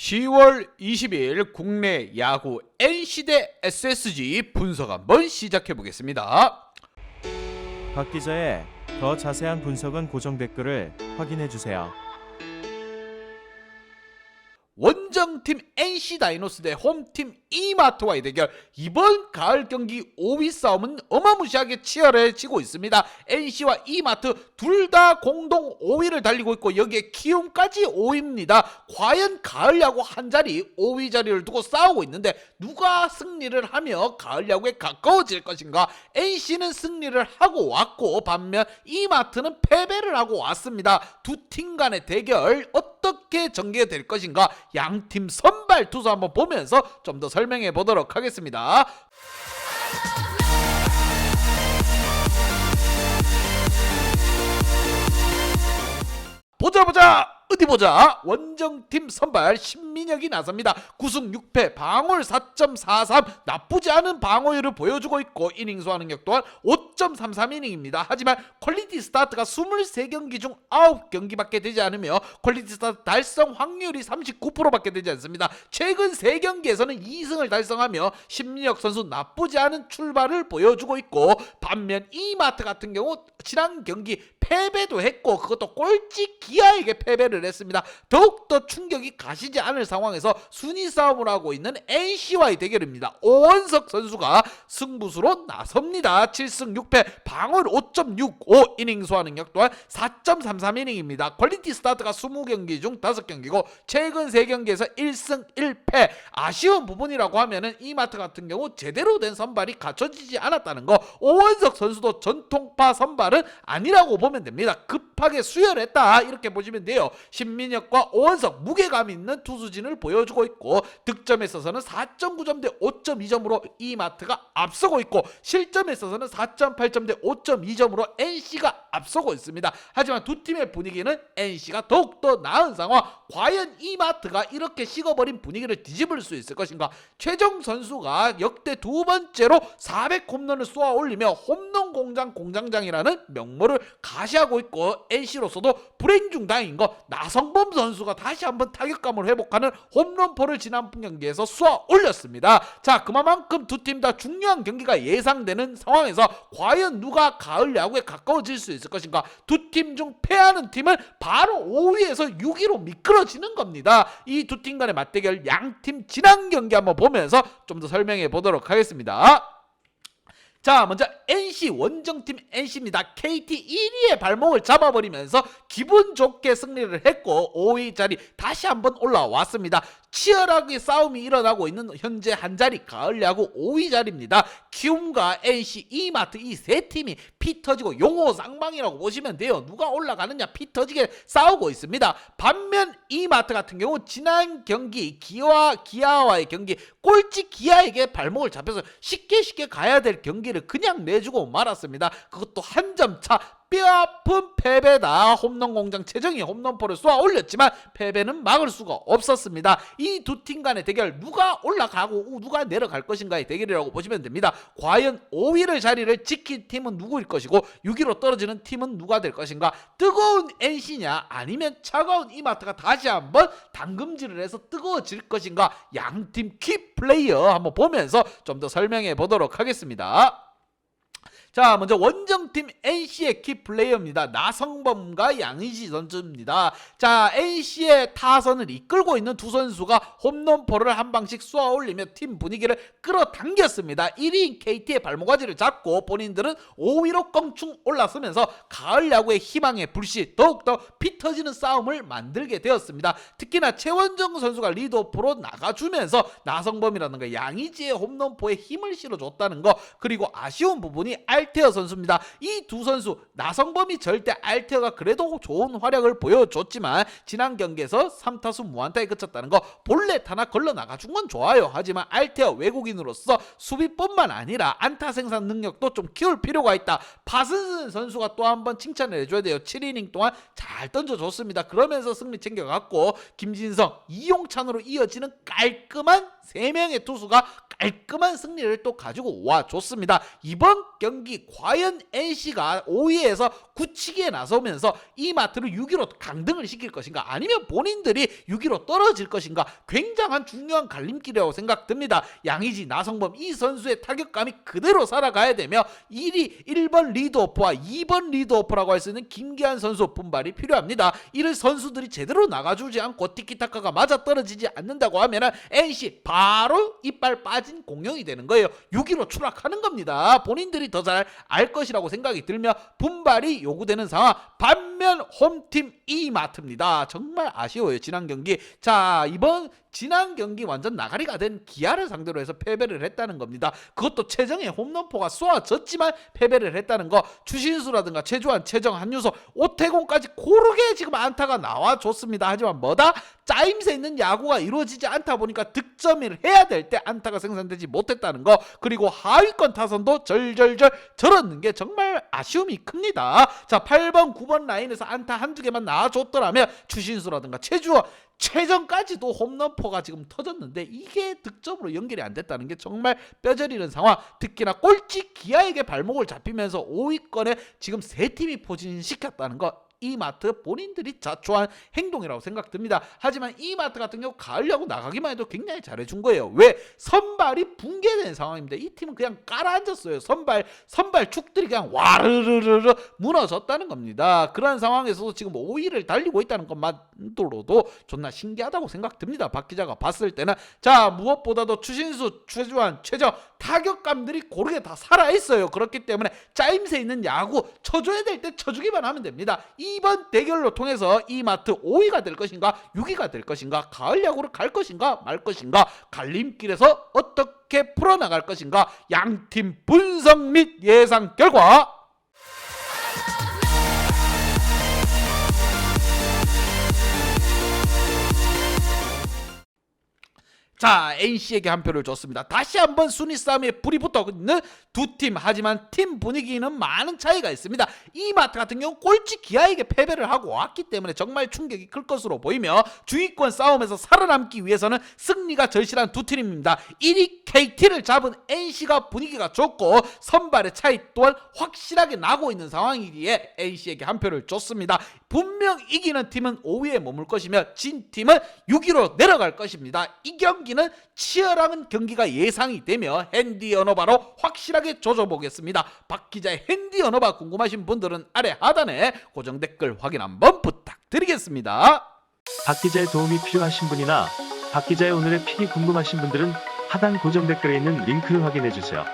10월 20일 국내 야구 NC 대 SSG 분석 한번 시작해 보겠습니다. 박 기자의 더 자세한 분석은 고정 댓글을 확인해 주세요. 원정팀 NC 다이노스 대 홈팀 이마트와의 대결, 이번 가을 경기 5위 싸움은 어마무시하게 치열해지고 있습니다. NC와 이마트 둘 다 공동 5위를 달리고 있고 여기에 키움까지 5위입니다. 과연 가을 야구 한 자리 5위 자리를 두고 싸우고 있는데 누가 승리를 하며 가을 야구에 가까워질 것인가? NC는 승리를 하고 왔고 반면 이마트는 패배를 하고 왔습니다. 두 팀 간의 대결 어떻게 전개될 것인가? 양팀 선발 투수 한번 보면서 좀 더 설명해 보도록 하겠습니다. 보자 어디 보자. 원정팀 선발 신민혁이 나섭니다. 9승 6패 방어율 4.43, 나쁘지 않은 방어율을 보여주고 있고 이닝 수하능력 또한 5.33이닝입니다. 하지만 퀄리티 스타트가 23경기 중 9경기밖에 되지 않으며 퀄리티 스타트 달성 확률이 39%밖에 되지 않습니다. 최근 3경기에서는 2승을 달성하며 신민혁 선수 나쁘지 않은 출발을 보여주고 있고 반면 이마트 같은 경우 지난 경기 패배도 했고 그것도 꼴찌 기아에게 패배를 했습니다. 더욱더 충격이 가시지 않을 상황에서 순위 싸움을 하고 있는 NC와의 대결입니다. 오원석 선수가 승부수로 나섭니다. 7승 6패 방어율 5.65, 이닝 소화능력 또한 4.33이닝입니다. 퀄리티 스타트가 20경기 중 5경기고 최근 3경기에서 1승 1패. 아쉬운 부분이라고 하면은 이마트 같은 경우 제대로 된 선발이 갖춰지지 않았다는 거. 오원석 선수도 전통파 선발은 아니라고 보면 됩니다. 급하게 수혈했다 이렇게 보시면 돼요. 신민혁과 오원석 무게감 있는 투수진을 보여주고 있고 득점에 있어서는 4.9점 대 5.2점으로 이마트가 앞서고 있고 실점에 있어서는 4.8점 대 5.2점으로 NC가 앞서고 있습니다. 하지만 두 팀의 분위기는 NC가 더욱더 나은 상황. 과연 이마트가 이렇게 식어버린 분위기를 뒤집을 수 있을 것인가? 최정 선수가 역대 두 번째로 400홈런을 쏘아 올리며 홈런 공장장이라는 명모를 가시하고 있고 NC로서도 불행 중 다행인 거, 나성범 선수가 다시 한번 타격감을 회복하는 홈런포를 지난 경기에서 쏘아 올렸습니다. 자, 그만큼 두 팀 다 중요한 경기가 예상되는 상황에서 과연 누가 가을 야구에 가까워질 수 있을 것인가? 두 팀 중 패하는 팀은 바로 5위에서 6위로 미끄러지는 겁니다. 이 두 팀 간의 맞대결, 양팀 지난 경기 한번 보면서 좀 더 설명해 보도록 하겠습니다. 자, 먼저 NC, 원정팀 NC입니다. KT 1위의 발목을 잡아버리면서 기분 좋게 승리를 했고 5위 자리 다시 한번 올라왔습니다. 치열하게 싸움이 일어나고 있는 현재 한 자리 가을 야구 5위 자리입니다. 키움과 NC, 이마트 이 세 팀이 피 터지고 용호 쌍방이라고 보시면 돼요. 누가 올라가느냐 피 터지게 싸우고 있습니다. 반면 이마트 같은 경우 지난 경기 기아와의 경기 꼴찌 기아에게 발목을 잡혀서 쉽게 가야 될 경기를 그냥 내주고 말았습니다. 그것도 한 점 차. 뼈아픈 패배다. 홈런 공장 최정이 홈런포를 쏘아 올렸지만 패배는 막을 수가 없었습니다. 이 두 팀 간의 대결, 누가 올라가고 누가 내려갈 것인가의 대결이라고 보시면 됩니다. 과연 5위를 자리를 지킨 팀은 누구일 것이고 6위로 떨어지는 팀은 누가 될 것인가? 뜨거운 NC냐 아니면 차가운 이마트가 다시 한번 담금질을 해서 뜨거워질 것인가? 양팀 키 플레이어 한번 보면서 좀 더 설명해 보도록 하겠습니다. 자, 먼저 원정팀 NC의 키 플레이어입니다. 나성범과 양의지 선수입니다. 자, NC의 타선을 이끌고 있는 두 선수가 홈런포를 한 방씩 쏘아 올리며 팀 분위기를 끌어당겼습니다. 1위인 KT의 발목아지를 잡고 본인들은 5위로 껑충 올라서면서 가을 야구의 희망의 불씨, 더욱더 피 터지는 싸움을 만들게 되었습니다. 특히나 최원정 선수가 리드오프로 나가주면서 나성범이라든가 양의지의 홈런포에 힘을 실어줬다는 거, 그리고 아쉬운 부분이 알테어 선수입니다. 이 두 선수, 나성범이 절대 알테어가 그래도 좋은 활약을 보여줬지만 지난 경기에서 3타수 무안타에 그쳤다는 거, 볼넷 하나 걸러 나가준 건 좋아요. 하지만 알테어 외국인으로서 수비뿐만 아니라 안타 생산 능력도 좀 키울 필요가 있다. 파슨슨 선수가 또 한 번 칭찬을 해줘야 돼요. 7이닝 동안 잘 던져줬습니다. 그러면서 승리 챙겨갔고 김진성, 이용찬으로 이어지는 깔끔한 3명의 투수가 깔끔한 승리를 또 가지고 와줬습니다. 이번 경기 과연 NC가 5위에서 굳히기에 나서면서 이마트를 6위로 강등을 시킬 것인가, 아니면 본인들이 6위로 떨어질 것인가, 굉장한 중요한 갈림길이라고 생각됩니다. 양의지, 나성범 이 선수의 타격감이 그대로 살아가야 되며 1번 리드오프와 2번 리드오프라고 할 수 있는 김기한 선수 분발이 필요합니다. 이를 선수들이 제대로 나가주지 않고 티키타카가 맞아떨어지지 않는다고 하면 NC 바로 이빨 빠진 공룡이 되는 거예요. 6위로 추락하는 겁니다. 본인들이 더 잘 알 것이라고 생각이 들며 분발이 요구되는 상황. 반면 홈팀 이마트입니다. 정말 아쉬워요. 지난 경기. 자, 지난 경기 완전 나가리가 된 기아를 상대로 해서 패배를 했다는 겁니다. 그것도 최정의 홈런포가 쏘아졌지만 패배를 했다는 거. 추신수라든가 최주환, 최정, 한유소, 오태곤까지 고르게 지금 안타가 나와줬습니다. 하지만 뭐다? 짜임새 있는 야구가 이루어지지 않다 보니까 득점을 해야 될 때 안타가 생산되지 못했다는 거. 그리고 하위권 타선도 절절절 절었는 게 정말 아쉬움이 큽니다. 자, 8번 9번 라인에서 안타 한두 개만 나와줬더라면 추신수라든가 최주환, 최전까지도 홈런포가 지금 터졌는데 이게 득점으로 연결이 안 됐다는 게 정말 뼈저리는 상황. 특히나 꼴찌 기아에게 발목을 잡히면서 5위권에 지금 세 팀이 포진시켰다는 거. 이마트 본인들이 자초한 행동이라고 생각됩니다. 하지만 이마트 같은 경우 가을 야구 나가기만 해도 굉장히 잘해준 거예요. 왜? 선발이 붕괴된 상황입니다. 이 팀은 그냥 깔아앉았어요. 선발 축들이 그냥 와르르르 무너졌다는 겁니다. 그런 상황에서도 지금 5위를 달리고 있다는 것만으로도 존나 신기하다고 생각됩니다. 박 기자가 봤을 때는. 자, 무엇보다도 추신수, 최주환, 최정 타격감들이 고르게 다 살아있어요. 그렇기 때문에 짜임새 있는 야구 쳐줘야 될 때 쳐주기만 하면 됩니다. 이번 대결로 통해서 이마트 5위가 될 것인가 6위가 될 것인가, 가을 야구를 갈 것인가 말 것인가, 갈림길에서 어떻게 풀어나갈 것인가, 양팀 분석 및 예상 결과. 자, NC에게 한 표를 줬습니다. 다시 한번 순위 싸움에 불이 붙어 있는 두 팀. 하지만 팀 분위기는 많은 차이가 있습니다. 이마트 같은 경우 꼴찌 기아에게 패배를 하고 왔기 때문에 정말 충격이 클 것으로 보이며 중위권 싸움에서 살아남기 위해서는 승리가 절실한 두 팀입니다. 1위 KT를 잡은 NC가 분위기가 좋고 선발의 차이 또한 확실하게 나고 있는 상황이기에 NC에게 한 표를 줬습니다. 분명 이기는 팀은 5위에 머물 것이며 진 팀은 6위로 내려갈 것입니다. 이 경기는 치열한 경기가 예상이 되며 핸디 언어바로 확실하게 조져보겠습니다. 박 기자의 핸디 언어바 궁금하신 분들은 아래 하단에 고정 댓글 확인 한번 부탁드리겠습니다. 박 기자의 도움이 필요하신 분이나 박 기자의 오늘의 픽이 궁금하신 분들은 하단 고정 댓글에 있는 링크를 확인해 주세요.